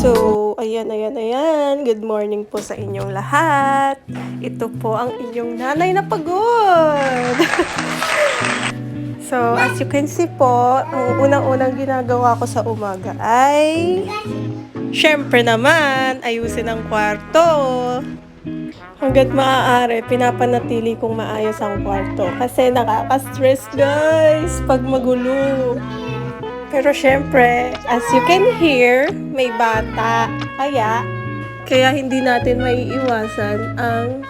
So, ayan. Good morning po sa inyong lahat. Ito po ang inyong nanay na pagod. So, as you can see po, ang unang-unang ginagawa ko sa umaga ay, syempre naman, ayusin ang kwarto. Hanggat maaari, pinapanatili kong maayos ang kwarto. Kasi nakaka-stress, guys, pag magulo. Pero syempre, as you can hear, may bata. Kaya hindi natin maiiwasan ang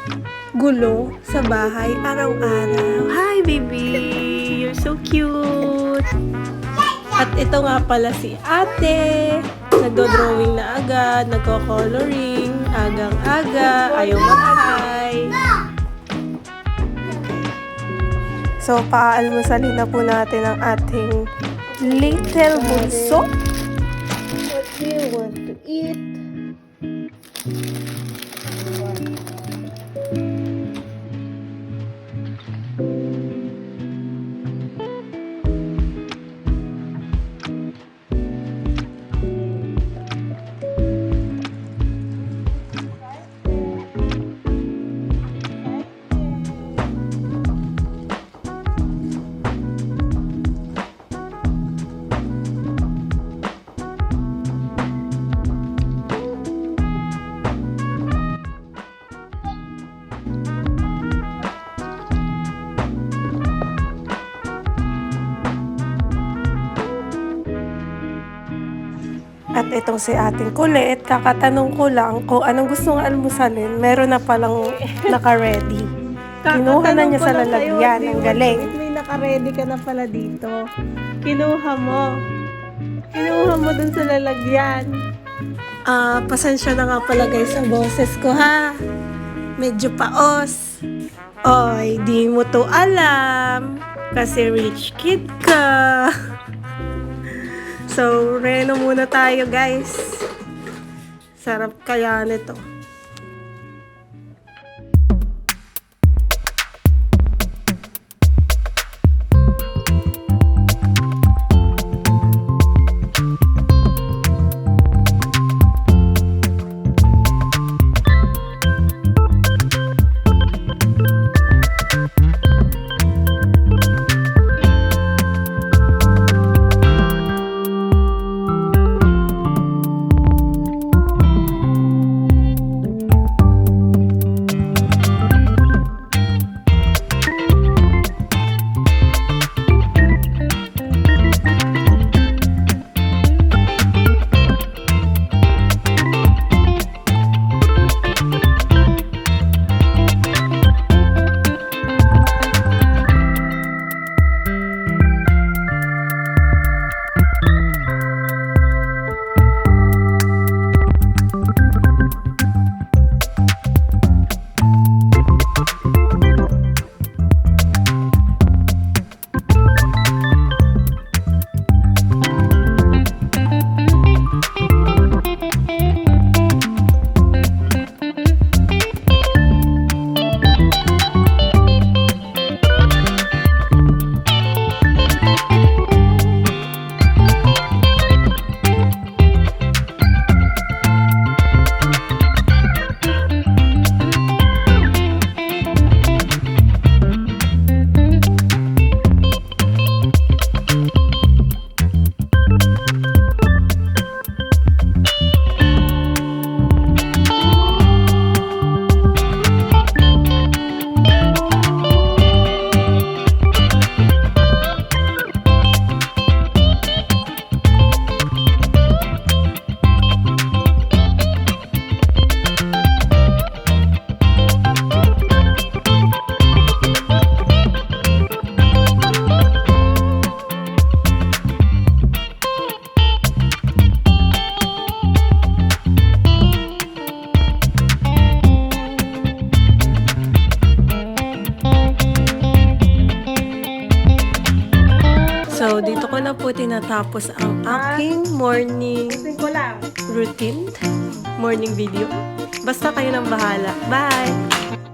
gulo sa bahay araw-araw. Hi, baby! You're so cute! At ito nga pala si ate. Nagdo-drawing na agad, nagko-coloring, agang-aga, ayaw mag-hi. So, paalmusalin na po natin ang ating little bunso. What do you want to eat? At itong si ating kulit, kakatanong ko lang kung anong gusto ng almusalin, meron na palang naka-ready. Kinuha na niya sa lalagyan, ang galing. May naka-ready ka na pala dito. Kinuha mo dun sa lalagyan. Pasensya na nga pala guys sa boses ko ha. Medyo paos. Oy, di mo to alam. Kasi rich kid ka. So, reno muna tayo guys. Sarap kaya nito. So, dito ko na po tinatapos ang aking morning routine, morning video. Basta kayo nang bahala. Bye!